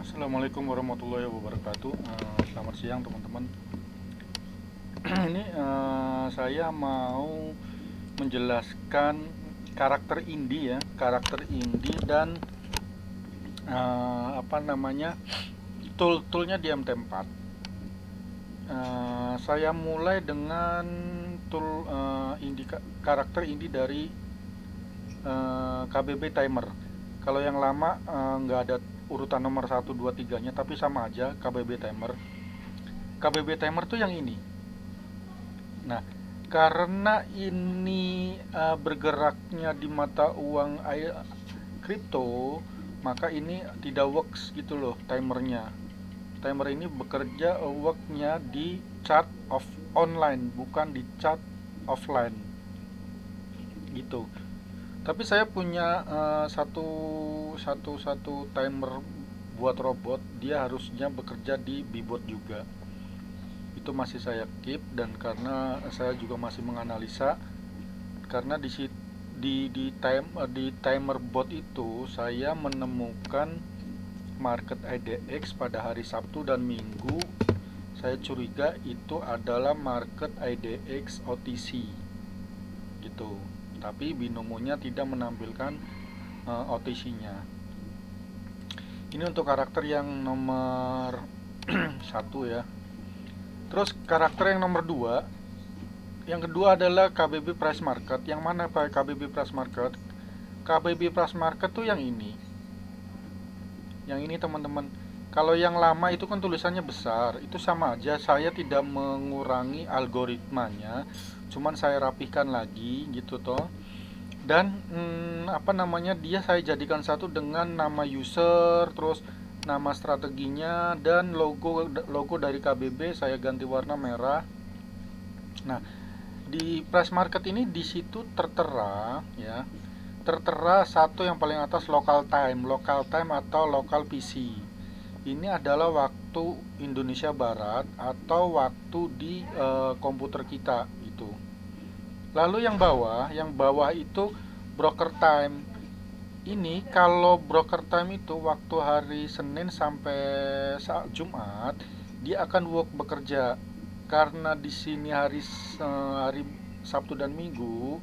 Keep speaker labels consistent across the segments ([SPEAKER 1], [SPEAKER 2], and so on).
[SPEAKER 1] Assalamualaikum warahmatullahi wabarakatuh. Selamat siang teman-teman. Ini saya mau menjelaskan karakter indie ya, karakter indie dan apa namanya tool-toolnya di MT4. Saya mulai dengan tool indie karakter indie dari KBB Timer. Kalau yang lama nggak ada urutan nomor 1, 2, 3-nya, tapi sama aja KBB Timer. KBB Timer tuh yang ini. Nah, karena ini bergeraknya di mata uang kripto, maka ini tidak works gitu loh timernya. Timer ini bekerja worknya di chart of online, bukan di chart offline gitu. Tapi saya punya satu timer buat robot, dia harusnya bekerja di Bibot juga. Itu masih saya keep, dan karena saya juga masih menganalisa, karena di timer bot itu saya menemukan market IDX pada hari Sabtu dan Minggu. Saya curiga itu adalah market IDX OTC gitu, tapi binomonya tidak menampilkan OTC-nya. Ini untuk karakter yang nomor satu ya. Terus karakter yang nomor 2, yang kedua adalah KBB Price Market. Yang mana Pak KBB Price Market? KBB Price Market tuh yang ini. Yang ini teman-teman. Kalau yang lama itu kan tulisannya besar, itu sama aja, saya tidak mengurangi algoritmanya, cuman saya rapihkan lagi gitu toh. Dan apa namanya, dia saya jadikan satu dengan nama user, terus nama strateginya, dan logo logo dari KBB saya ganti warna merah. Nah, di price market ini di situ tertera ya, tertera satu yang paling atas local time atau local PC. Ini adalah waktu Indonesia Barat atau waktu di komputer kita itu. Lalu yang bawah itu broker time. Ini kalau broker time itu waktu hari Senin sampai Jumat, dia akan bekerja. Karena di sini hari Sabtu dan Minggu,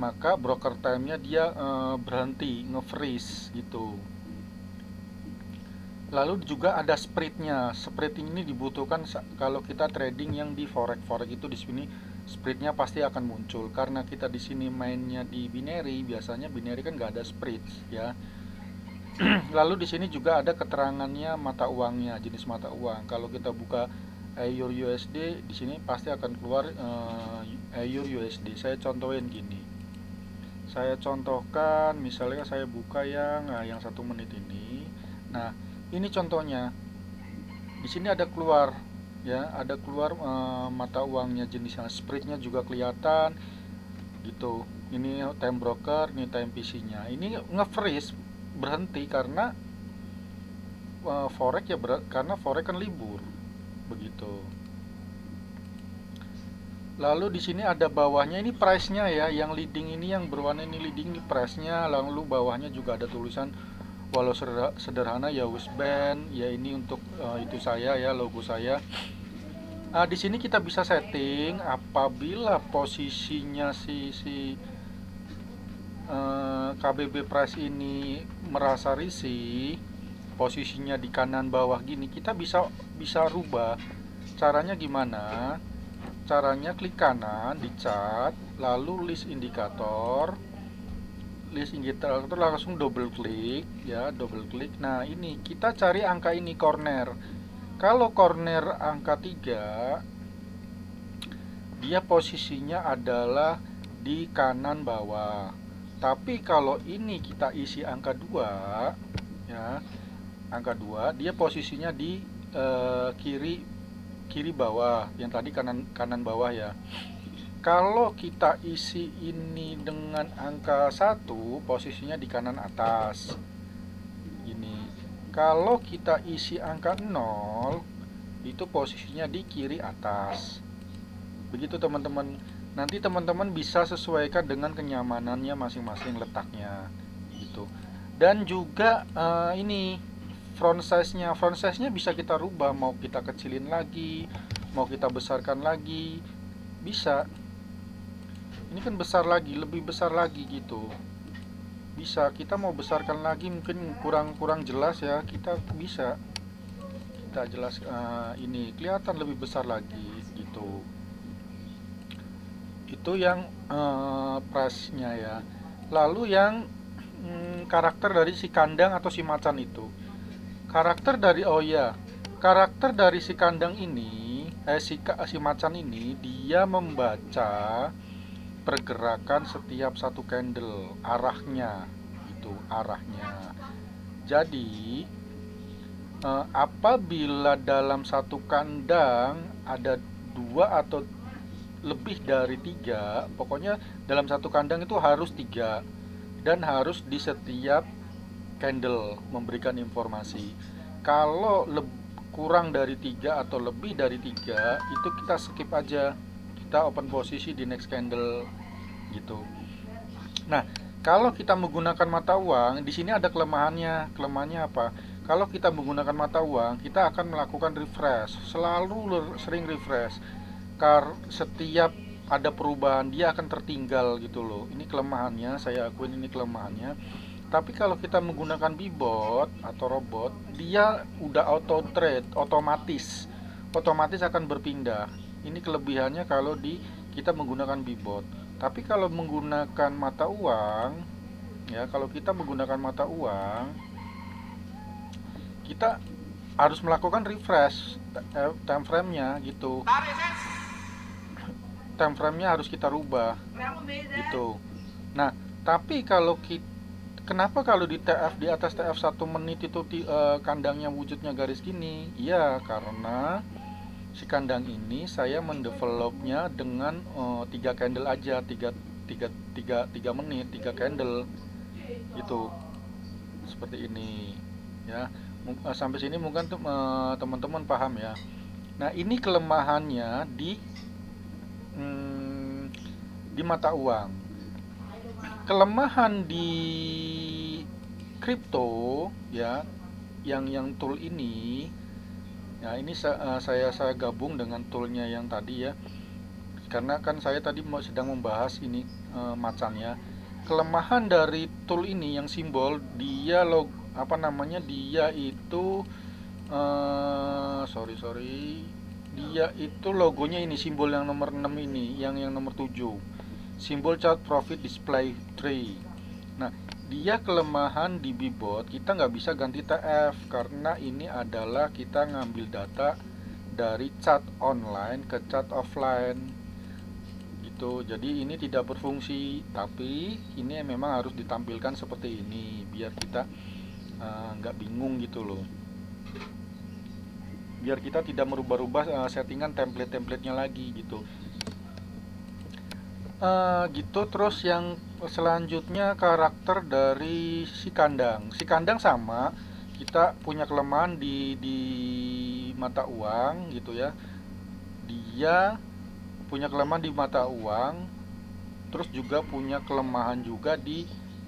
[SPEAKER 1] maka broker time-nya dia berhenti, nge-freeze gitu. Lalu juga ada spreadnya. Spread ini dibutuhkan kalau kita trading yang di forex. Forex itu di sini spreadnya pasti akan muncul, karena kita di sini mainnya di binary. Biasanya binary kan nggak ada spread ya. Lalu di sini juga ada keterangannya mata uangnya, jenis mata uang. Kalau kita buka EUR USD, di sini pasti akan keluar EUR USD. Saya contohin gini. Saya contohkan, misalnya saya buka yang 1 menit ini. Nah, ini contohnya. Di sini ada keluar ya, ada keluar mata uangnya, jenisnya, spreadnya juga kelihatan gitu. Ini time broker, ini time PC-nya. Ini nge-freeze, berhenti karena forex ya, karena forex kan libur begitu. Lalu di sini ada bawahnya, ini price-nya ya, yang leading ini, yang berwarna ini leading, ini price-nya. Lalu bawahnya juga ada tulisan, walau sederhana ya, Wisband ya, ini untuk itu saya ya, logo saya. Di sini kita bisa setting apabila posisinya si KBB price ini merasa risih, posisinya di kanan bawah gini, kita bisa rubah. Caranya gimana? Caranya klik kanan di chart, lalu list indikator langsung double klik ya, double klik. Nah, ini kita cari angka ini, corner. Kalau corner angka 3, dia posisinya adalah di kanan bawah. Tapi kalau ini kita isi angka 2 ya, angka 2, dia posisinya di kiri kiri bawah, yang tadi kanan kanan bawah ya. Kalau kita isi ini dengan angka 1, posisinya di kanan atas. Ini. Kalau kita isi angka 0, itu posisinya di kiri atas. Begitu teman-teman. Nanti teman-teman bisa sesuaikan dengan kenyamanannya masing-masing letaknya gitu. Dan juga ini front size-nya bisa kita rubah, mau kita kecilin lagi, mau kita besarkan lagi, bisa. Ini kan besar lagi, lebih besar lagi gitu. Bisa, kita mau besarkan lagi, mungkin kurang jelas ya, kita bisa kita jelas, ini kelihatan lebih besar lagi gitu. Itu yang price-nya ya. Lalu yang karakter dari si kandang atau si macan itu. Karakter dari karakter dari si kandang ini, si macan ini, dia membaca pergerakan setiap satu candle, arahnya itu, arahnya. Jadi apabila dalam satu kandang ada dua atau lebih dari tiga, pokoknya dalam satu kandang itu harus tiga, dan harus di setiap candle memberikan informasi. Kalau kurang dari tiga atau lebih dari tiga, itu kita skip aja, kita open posisi di next candle gitu. Nah, kalau kita menggunakan mata uang, di sini ada kelemahannya. Kelemahannya apa? Kalau kita menggunakan mata uang, kita akan melakukan refresh, selalu sering refresh. Setiap ada perubahan dia akan tertinggal gitu loh. Ini kelemahannya, saya akuin ini kelemahannya. Tapi kalau kita menggunakan bibot atau robot, dia udah auto trade, otomatis akan berpindah. Ini kelebihannya kalau kita menggunakan bibot. Tapi kalau menggunakan mata uang, ya, kalau kita menggunakan mata uang, kita harus melakukan refresh time frame-nya gitu. Time frame-nya harus kita rubah gitu. Nah, tapi kenapa kalau di TF, di atas TF 1 menit itu kandangnya wujudnya garis gini? Iya, karena si kandang ini saya mendevelopnya dengan 3 candle aja, 3 menit, 3 candle gitu. Seperti ini ya. Sampai sini mungkin teman-teman paham ya. Nah, ini kelemahannya di mata uang. Kelemahan di kripto ya, yang tool ini ya, ini saya gabung dengan toolnya yang tadi ya, karena kan saya tadi sedang membahas ini macannya. Kelemahan dari tool ini yang simbol dia dia itu dia itu logonya ini, simbol yang nomor 6 ini, yang nomor 7, simbol chart profit display tree. Nah, dia kelemahan di bibot, kita nggak bisa ganti TF karena ini adalah kita ngambil data dari chart online ke chart offline gitu. Jadi ini tidak berfungsi, tapi ini memang harus ditampilkan seperti ini biar kita nggak bingung gitu loh, biar kita tidak merubah-rubah settingan template-templatenya lagi gitu. Gitu. Terus yang selanjutnya karakter dari si kandang. Si kandang sama, kita punya kelemahan di mata uang gitu ya. Dia punya kelemahan di mata uang, terus juga punya kelemahan juga di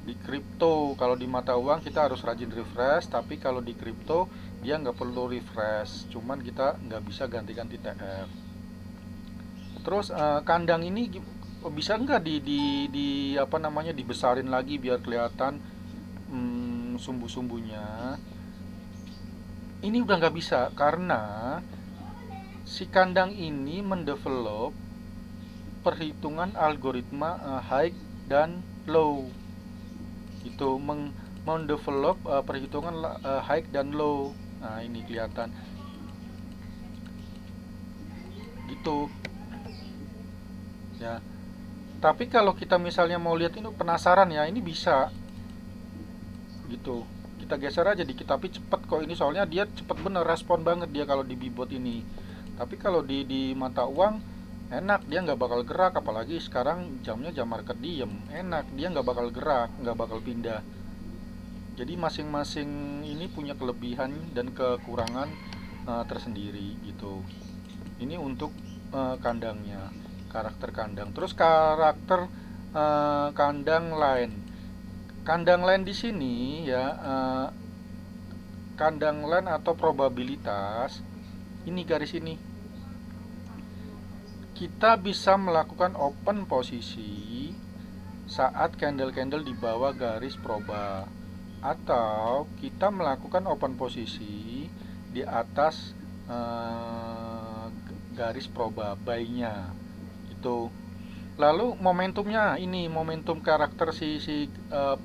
[SPEAKER 1] kripto. Kalau di mata uang kita harus rajin refresh, tapi kalau di kripto dia nggak perlu refresh, cuman kita nggak bisa ganti-ganti TF. Terus kandang ini bisa nggak dibesarin lagi biar kelihatan sumbu-sumbunya? Ini udah nggak bisa karena si kandang ini mendevelop perhitungan algoritma high dan low. Itu mendevelop perhitungan high dan low. Nah, ini kelihatan gitu ya. Tapi kalau kita misalnya mau lihat ini, penasaran ya, ini bisa gitu, kita geser aja dikit, tapi cepet kok ini, soalnya dia cepet bener, respon banget dia kalau di bibot ini. Tapi kalau di mata uang enak, dia nggak bakal gerak, apalagi sekarang jamnya jam market diem, enak, dia nggak bakal gerak, nggak bakal pindah. Jadi masing-masing ini punya kelebihan dan kekurangan tersendiri gitu. Ini untuk kandangnya, karakter kandang. Terus karakter kandang lain. Kandang lain di sini ya, kandang line atau probabilitas, ini garis ini, kita bisa melakukan open posisi saat candle-candle di bawah garis proba, atau kita melakukan open posisi di atas garis proba buy-nya itu. Lalu momentumnya, ini momentum karakter si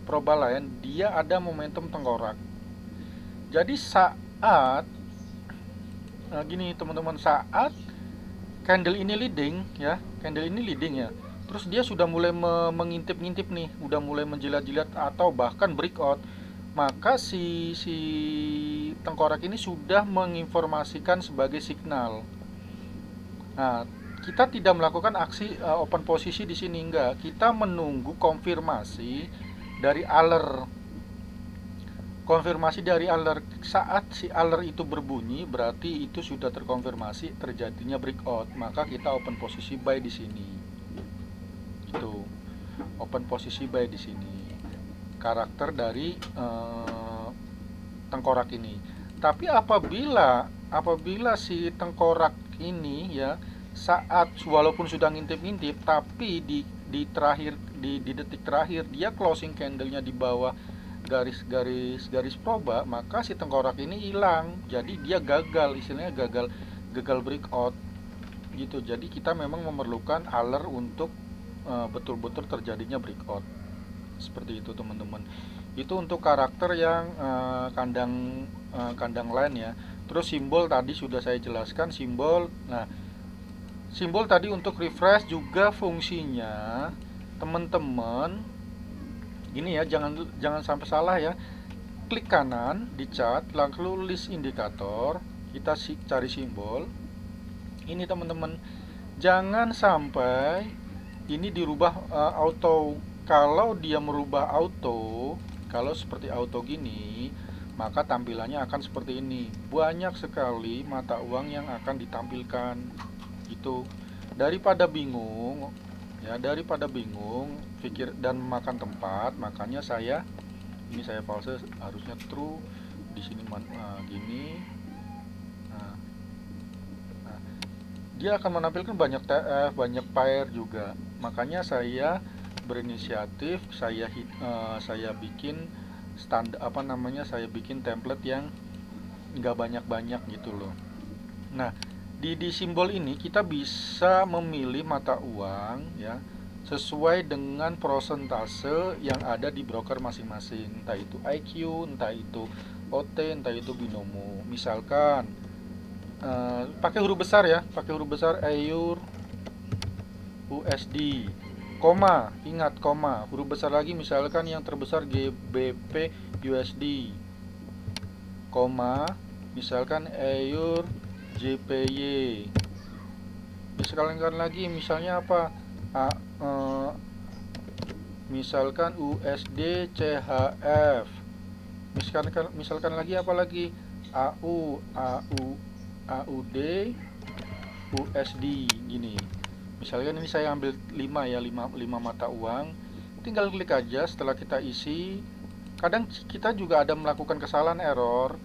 [SPEAKER 1] proba line, dia ada momentum tengkorak. Jadi saat gini teman-teman, saat candle ini leading ya, candle ini leading ya, terus dia sudah mulai mengintip-ngintip nih, udah mulai menjilat-jilat atau bahkan breakout, maka si tengkorak ini sudah menginformasikan sebagai signal. Nah, kita tidak melakukan aksi open posisi di sini, enggak. Kita menunggu konfirmasi dari alert. Konfirmasi dari alert, saat si alert itu berbunyi berarti itu sudah terkonfirmasi terjadinya breakout, maka kita open posisi buy di sini. Itu open posisi buy di sini. Karakter dari tengkorak ini. Tapi apabila si tengkorak ini ya, saat walaupun sudah ngintip-ngintip tapi di detik terakhir dia closing candlenya di bawah garis proba, maka si tengkorak ini hilang. Jadi dia gagal, istilahnya gagal breakout gitu. Jadi kita memang memerlukan alert untuk betul-betul terjadinya breakout. Seperti itu teman-teman. Itu untuk karakter yang kandang line ya. Terus simbol tadi sudah saya jelaskan simbol. Nah, simbol tadi untuk refresh juga fungsinya teman-teman gini ya, jangan sampai salah ya. Klik kanan di chart, lalu list indikator, kita cari simbol. Ini teman-teman, jangan sampai ini dirubah auto. Kalau dia merubah auto, kalau seperti auto gini, maka tampilannya akan seperti ini. Banyak sekali mata uang yang akan ditampilkan gitu. Daripada bingung pikir dan memakan tempat, makanya saya false, harusnya true di sini gini. Nah, dia akan menampilkan banyak TF, banyak pair juga. Makanya saya berinisiatif, saya bikin saya bikin template yang nggak banyak-banyak gitu loh. Nah, di simbol ini kita bisa memilih mata uang ya, sesuai dengan prosentase yang ada di broker masing-masing, entah itu IQ, entah itu OT, entah itu binomo. Misalkan pakai huruf besar ya, pakai huruf besar EUR USD, koma, ingat koma, huruf besar lagi, misalkan yang terbesar GBP USD, koma, misalkan EUR JPY. Misalkan lagi, misalnya apa? Misalkan USD CHF. Misalkan lagi apa lagi? AUD USD gini. Misalkan ini saya ambil 5 ya, 5 mata uang. Tinggal klik aja setelah kita isi. Kadang kita juga ada melakukan kesalahan error.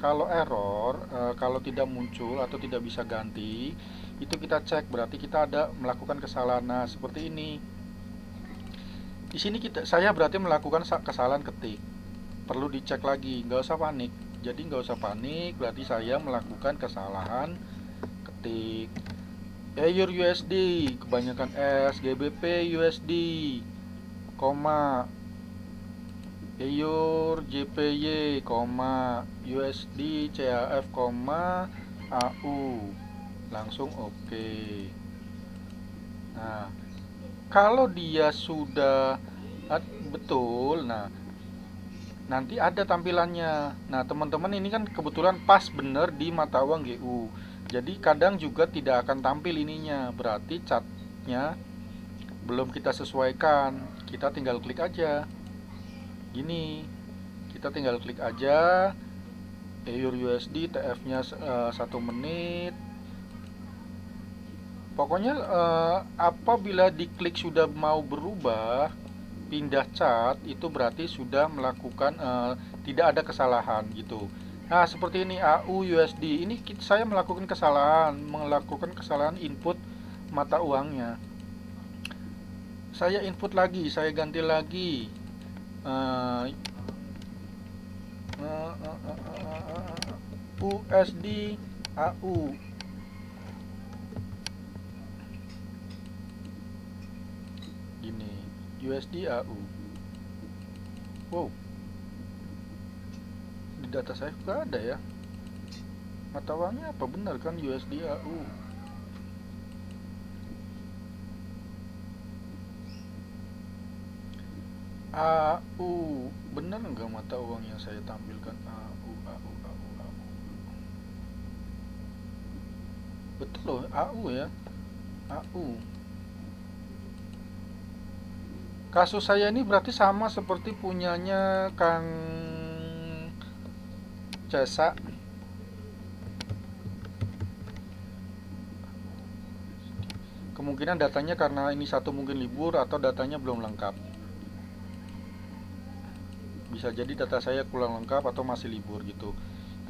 [SPEAKER 1] Kalau tidak muncul atau tidak bisa ganti, itu kita cek, berarti kita ada melakukan kesalahan. Nah, seperti ini. Di sini saya berarti melakukan kesalahan ketik. Perlu dicek lagi, nggak usah panik. Jadi nggak usah panik, berarti saya melakukan kesalahan ketik. EUR USD, kebanyakan S, GBP USD, koma, EUR JPY, USD CHF, AU, langsung oke. Nah, kalau dia sudah betul, nah nanti ada tampilannya. Nah teman-teman, ini kan kebetulan pas bener di mata uang GU, jadi kadang juga tidak akan tampil ininya, berarti catnya belum kita sesuaikan. Kita tinggal klik aja gini, kita tinggal klik aja EUR USD TF nya 1 menit. Pokoknya apabila diklik sudah mau berubah pindah chart, itu berarti sudah melakukan tidak ada kesalahan gitu. Nah, seperti ini AU USD. Ini saya melakukan kesalahan input mata uangnya. Saya input lagi, saya ganti lagi eh, USD AU. Gini, USD AU. Wow, di data saya nggak ada ya. Mata uangnya apa benar kan USD AU? AU benar nggak mata uang yang saya tampilkan? AU. Betul loh, AU ya. AU. Kasus saya ini berarti sama seperti punyanya Kang Cesa. Kemungkinan datanya karena ini satu mungkin libur atau datanya belum lengkap. Bisa jadi data saya kurang lengkap atau masih libur gitu.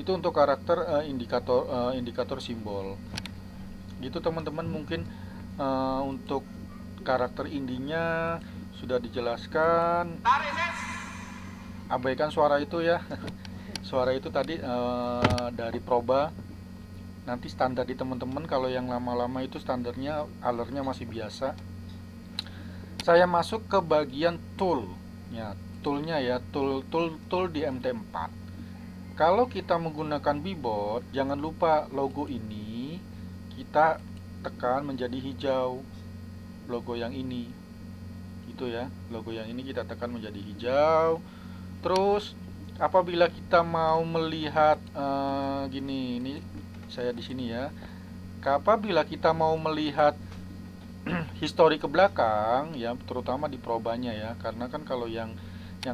[SPEAKER 1] Itu untuk karakter indikator simbol. Gitu teman-teman, mungkin untuk karakter indinya sudah dijelaskan. Abaikan suara itu ya. Suara itu tadi dari proba. Nanti standar di teman-teman kalau yang lama-lama itu standarnya alertnya masih biasa. Saya masuk ke bagian tool. Ya, toolnya ya, tool di MT4. Kalau kita menggunakan Bboard, jangan lupa logo ini kita tekan menjadi hijau. Logo yang ini. Itu ya, logo yang ini kita tekan menjadi hijau. Terus apabila kita mau melihat gini, ini saya di sini ya. Apabila kita mau melihat histori ke belakang ya, terutama di probanya ya, karena kan kalau yang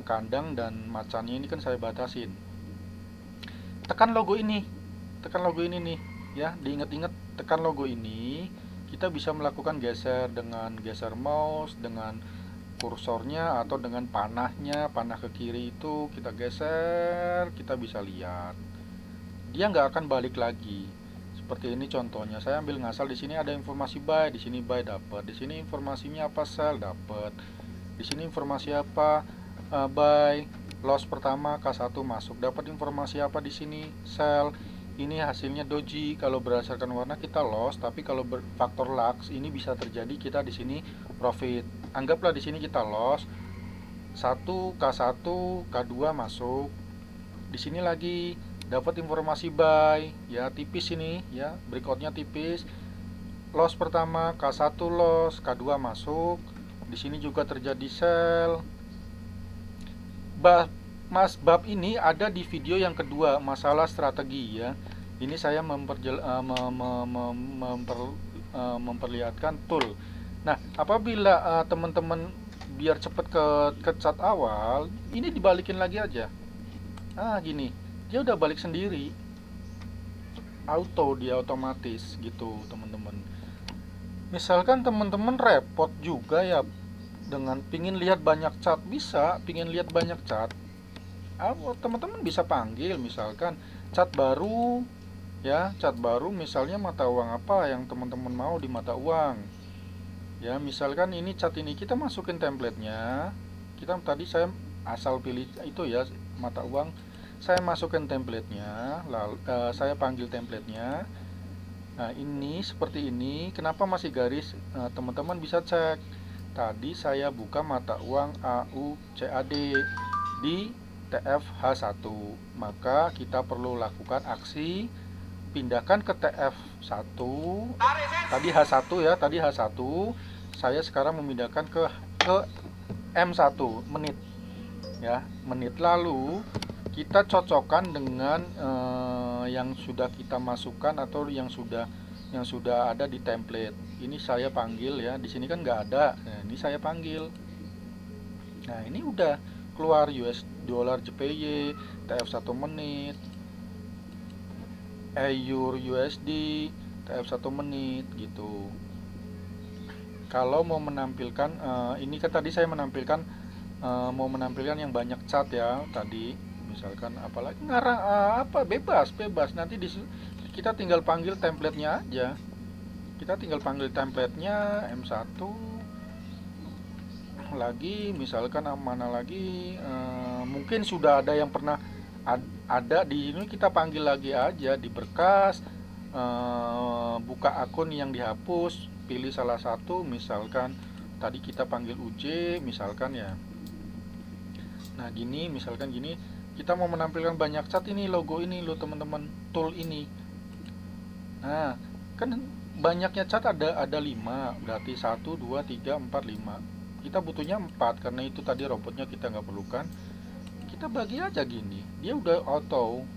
[SPEAKER 1] kandang dan macannya ini kan saya batasin. Tekan logo ini, nih ya, diingat-ingat, tekan logo ini, kita bisa melakukan geser dengan geser mouse, dengan kursornya atau dengan panahnya, panah ke kiri itu kita geser, kita bisa lihat. Dia nggak akan balik lagi. Seperti ini contohnya, saya ambil ngasal, di sini ada informasi buy, di sini buy dapat, di sini informasinya apa, sell dapat, di sini informasi apa, buy, loss pertama K1 masuk, dapat informasi apa di sini, sell. Ini hasilnya doji, kalau berdasarkan warna kita loss, tapi kalau faktor lux ini bisa terjadi kita di sini profit. Anggaplah di sini kita loss 1 K1 K2 masuk, di sini lagi dapat informasi buy ya, tipis ini ya, breakoutnya tipis, loss pertama K1 loss, K2 masuk, di sini juga terjadi sell. Bab ini ada di video yang kedua, masalah strategi ya. Ini saya memperlihatkan tool. Nah, apabila teman-teman biar cepat ke chart awal, ini dibalikin lagi aja. Gini, dia udah balik sendiri, dia otomatis gitu teman-teman. Misalkan teman-teman repot juga ya dengan pingin lihat banyak chart, pingin lihat banyak chart, teman-teman bisa panggil misalkan chart baru ya, chart baru misalnya mata uang apa yang teman-teman mau di mata uang ya. Misalkan ini chart ini kita masukin templatenya, kita tadi saya asal pilih itu ya mata uang, saya masukkan templatenya, lalu saya panggil templatenya. Nah ini seperti ini, kenapa masih garis? Teman-teman bisa cek, tadi saya buka mata uang AU CAD di TFH1, maka kita perlu lakukan aksi pindahkan ke TF1. Tadi H1 ya, tadi H1, saya sekarang memindahkan ke M1 menit ya, menit. Lalu kita cocokkan dengan yang sudah kita masukkan atau yang sudah ada di template. Ini saya panggil ya, di sini kan nggak ada. Nah, ini saya panggil. Nah, ini udah keluar US dollar JPY, TF1 menit, EUR USD, TF1 menit gitu. Kalau mau menampilkan ini kan tadi saya menampilkan mau menampilkan yang banyak chart ya tadi. misalkan apalagi ngarang apa, bebas bebas, nanti kita tinggal panggil templatenya aja. Kita tinggal panggil templatenya M1 lagi, misalkan mana lagi, mungkin sudah ada yang pernah ada di ini, kita panggil lagi aja di berkas, buka akun yang dihapus, pilih salah satu, misalkan tadi kita panggil UJ misalkan ya. Nah gini, misalkan gini, kita mau menampilkan banyak cat, ini logo ini loh teman-teman, tool ini. Nah kan banyaknya cat ada 5, berarti 1 2 3 4 5. Kita butuhnya 4 karena itu tadi robotnya kita nggak perlukan. Kita bagi aja gini, dia udah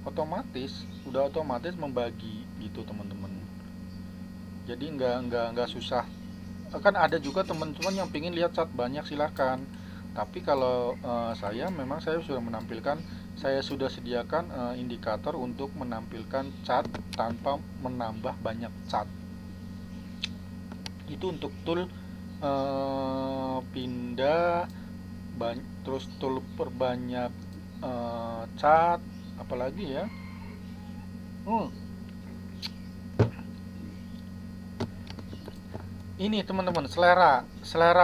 [SPEAKER 1] otomatis membagi gitu teman-teman. Jadi nggak susah. Kan ada juga teman-teman yang pengen lihat cat banyak, silahkan. Tapi kalau saya sudah menampilkan, saya sudah sediakan indikator untuk menampilkan cat tanpa menambah banyak cat. Itu untuk tool pindah, terus tool perbanyak cat, apalagi ya. Ini teman-teman, selera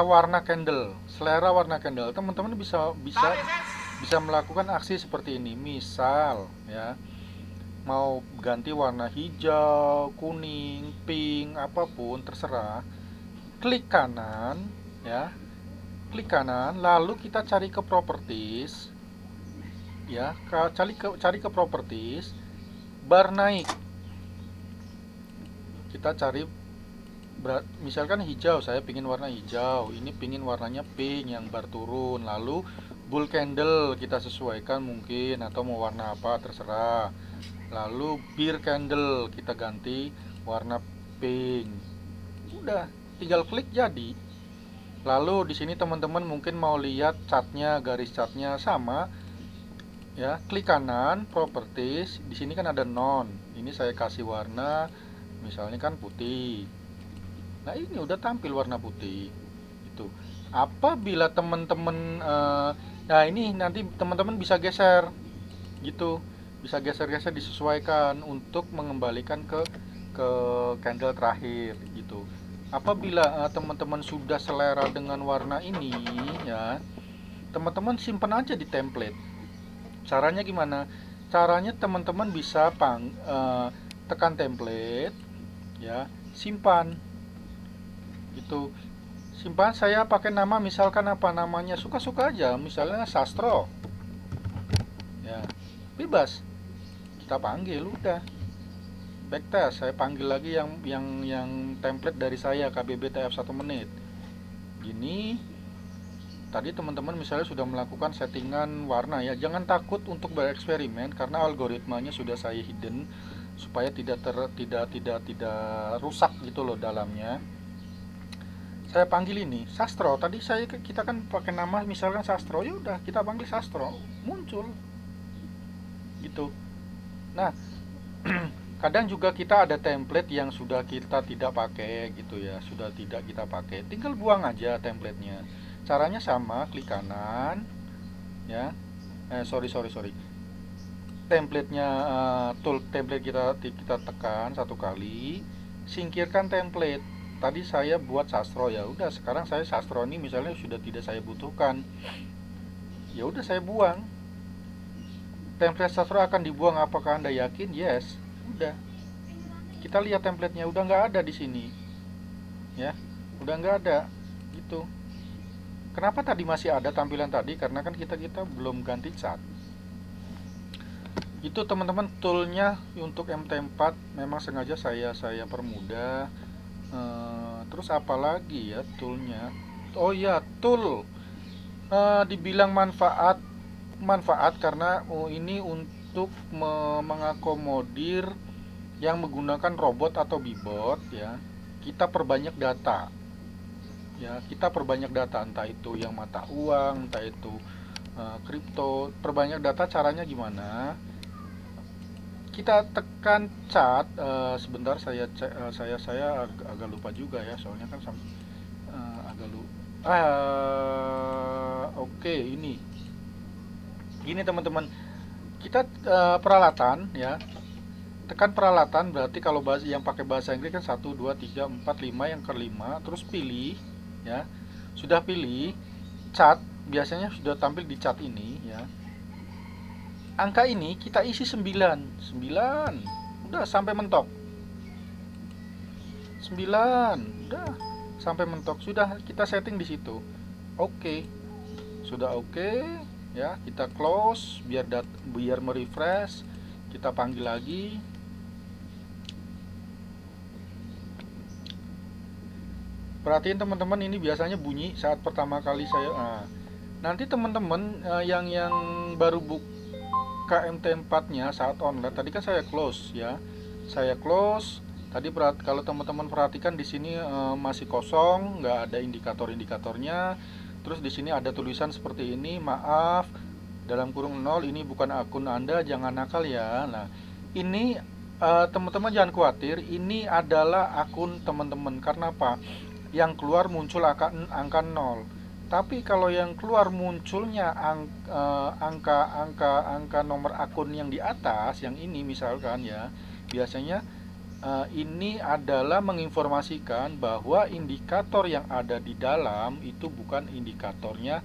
[SPEAKER 1] warna candle, teman-teman bisa melakukan aksi seperti ini. Misal ya, mau ganti warna hijau, kuning, pink, apapun terserah. Klik kanan ya, lalu kita cari ke properties ya, cari ke properties, bar naik. Kita cari misalkan hijau, saya pingin warna hijau, ini pingin warnanya pink yang bar turun. Lalu bull candle kita sesuaikan mungkin, atau mau warna apa terserah. Lalu beer candle kita ganti warna pink. Udah, tinggal klik jadi. Lalu di sini teman-teman mungkin mau lihat catnya, garis catnya sama ya, klik kanan properties, di sini kan ada non. Ini saya kasih warna misalnya kan putih. Nah ini udah tampil warna putih itu. Apabila teman-teman nah ini nanti teman-teman bisa geser gitu, bisa geser-geser, disesuaikan untuk mengembalikan ke candle terakhir gitu. Apabila teman-teman sudah selera dengan warna ini ya, teman-teman simpan aja di template. Caranya gimana? Caranya teman-teman bisa tekan template ya, simpan gitu. Simpan, saya pakai nama misalkan apa namanya, suka-suka aja, misalnya Sastro ya, bebas kita panggil, udah backtest. Saya panggil lagi yang template dari saya, KBB TF 1 menit gini. Tadi teman-teman misalnya sudah melakukan settingan warna ya, jangan takut untuk bereksperimen karena algoritmanya sudah saya hidden supaya tidak rusak gitu loh dalamnya. Saya panggil ini Sastro, tadi kita kan pakai nama misalkan Sastro, ya udah kita panggil Sastro, muncul gitu. Nah kadang juga kita ada template yang sudah kita tidak pakai gitu ya, sudah tidak kita pakai, tinggal buang aja templatenya. Caranya sama, klik kanan ya, sorry, templatenya, tool template kita tekan satu kali, singkirkan template. Tadi saya buat Sastro, ya udah sekarang saya Sastro ini misalnya sudah tidak saya butuhkan, ya udah saya buang. Template Sastro akan dibuang, apakah Anda yakin? Yes. Udah, kita lihat templatenya udah nggak ada di sini ya, udah nggak ada gitu. Kenapa tadi masih ada tampilan tadi? Karena kan kita belum ganti cat. Itu teman-teman toolnya untuk MT4 memang sengaja saya permudah. Terus apa lagi ya toolnya? Oh ya, tool dibilang manfaat karena ini untuk mengakomodir yang menggunakan robot atau bibot ya. Kita perbanyak data ya, entah itu yang mata uang, entah itu kripto. Perbanyak data, caranya gimana? Kita tekan cat, sebentar saya agak lupa juga ya, soalnya kan agak lupa. Oke, ini gini teman-teman, kita peralatan ya, tekan peralatan, berarti kalau yang pakai bahasa Inggris kan 1 2 3 4 5, yang kelima, terus pilih ya. Sudah pilih cat, biasanya sudah tampil di cat ini ya. Angka ini kita isi 9, 9. Udah sampai mentok. 9. Udah sampai mentok. Sudah kita setting di situ. Oke. Sudah oke ya, kita close biar merefresh. Kita panggil lagi. Perhatiin teman-teman, ini biasanya bunyi saat pertama kali saya nanti teman-teman yang baru buka MT4-nya saat online, tadi kan saya close ya. Saya close. Tadi kalau teman-teman perhatikan di sini masih kosong, nggak ada indikator-indikatornya. Terus di sini ada tulisan seperti ini, maaf, dalam kurung 0, ini bukan akun Anda, jangan nakal ya. Nah, ini teman-teman jangan khawatir, ini adalah akun teman-teman. Karena apa? Yang keluar muncul angka 0. Tapi kalau yang keluar munculnya angka nomor akun yang di atas, yang ini misalkan ya, biasanya ini adalah menginformasikan bahwa indikator yang ada di dalam itu bukan indikatornya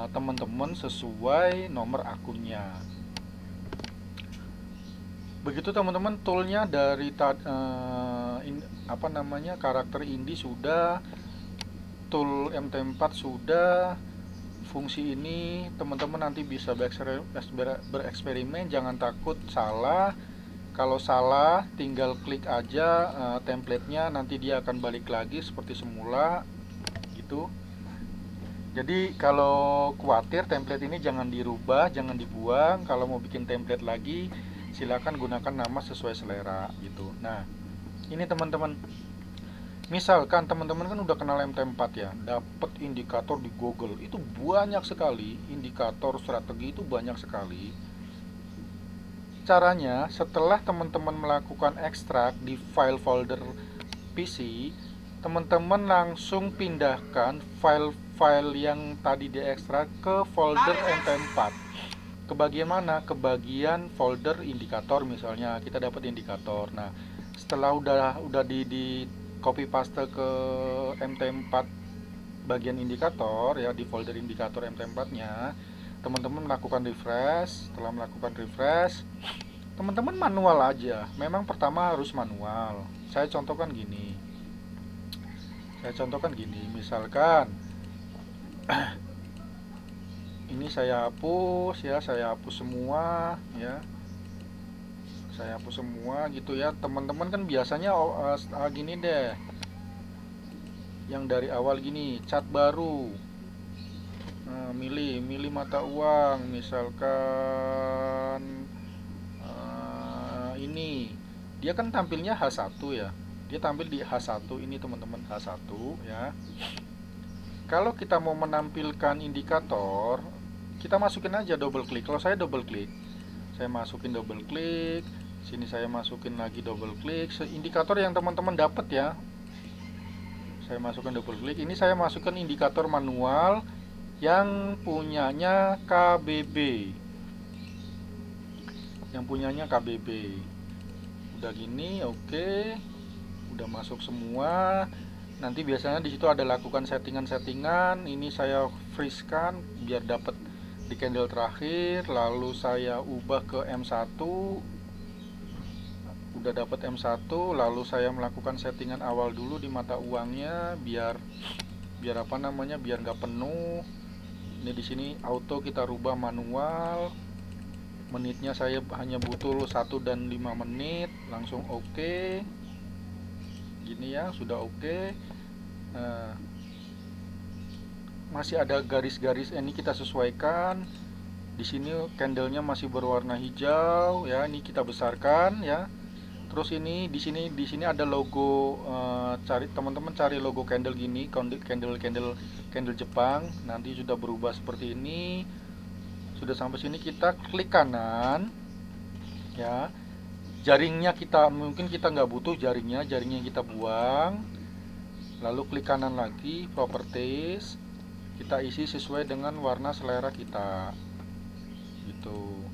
[SPEAKER 1] teman-teman sesuai nomor akunnya. Begitu teman-teman, toolnya dari karakter Indi sudah, tool MT4 sudah, fungsi ini teman-teman nanti bisa bereksperimen, jangan takut salah. Kalau salah tinggal klik aja template-nya, nanti dia akan balik lagi seperti semula gitu. Jadi kalau khawatir template ini jangan dirubah, jangan dibuang. Kalau mau bikin template lagi silakan gunakan nama sesuai selera gitu. Nah, ini teman-teman, misalkan teman-teman kan udah kenal MT4 ya, dapat indikator di Google itu banyak sekali, indikator strategi itu banyak sekali. Caranya, setelah teman-teman melakukan ekstrak di file folder PC, teman-teman langsung pindahkan file-file yang tadi diekstrak ke folder MT4. Ke bagian mana? Ke bagian folder indikator misalnya, kita dapat indikator. Nah, setelah udah di copy paste ke MT4 bagian indikator ya, di folder indikator MT4-nya, teman-teman melakukan refresh. Setelah melakukan refresh, teman-teman manual aja. Memang pertama harus manual. Saya contohkan gini, misalkan ini saya hapus ya, saya hapus semua ya, saya hapus semua gitu ya. Teman-teman kan biasanya gini deh, yang dari awal gini, cat baru, milih mata uang, misalkan ini dia kan tampilnya H1 ya, dia tampil di H1 ini teman-teman, H1 ya. Kalau kita mau menampilkan indikator, kita masukin aja double klik. Kalau saya double klik, saya masukin double klik, sini saya masukin lagi double klik, indikator yang teman-teman dapat ya, saya masukkan double klik. Ini saya masukkan indikator manual yang punyanya KBB, udah gini, oke. Udah masuk semua. Nanti biasanya di situ ada lakukan settingan-settingan. Ini saya freeze-kan biar dapat di candle terakhir, lalu saya ubah ke M1. Udah dapat M1, lalu saya melakukan settingan awal dulu di mata uangnya biar biar nggak penuh. Ini di sini auto kita rubah manual. Menitnya saya hanya butuh 1 dan 5 menit, langsung oke. Gini ya, sudah oke. Masih ada garis-garis, ini kita sesuaikan. Di sini candlenya masih berwarna hijau ya, ini kita besarkan ya. Terus ini di sini ada logo, teman-teman cari logo candle gini, candle Jepang. Nanti sudah berubah seperti ini. Sudah sampai sini kita klik kanan ya. Jaringnya mungkin kita nggak butuh jaringnya kita buang. Lalu klik kanan lagi, properties, kita isi sesuai dengan warna selera kita gitu.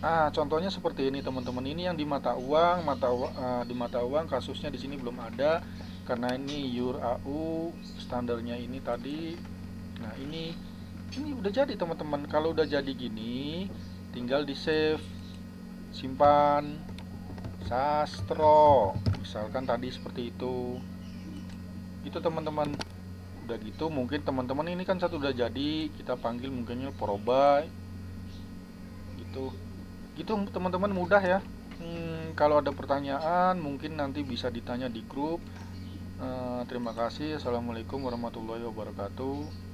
[SPEAKER 1] Contohnya seperti ini teman-teman. Ini yang di mata uang, di mata uang kasusnya di sini belum ada karena ini EUR-AU standarnya ini tadi. Nah, ini udah jadi teman-teman. Kalau udah jadi gini, tinggal di save, simpan, sastro. Misalkan tadi seperti itu. Itu teman-teman. Udah gitu mungkin teman-teman ini kan satu udah jadi, kita panggil mungkinnya Proba gitu. Gitu teman-teman, mudah ya. Kalau ada pertanyaan mungkin nanti bisa ditanya di grup. Terima kasih. Assalamualaikum warahmatullahi wabarakatuh.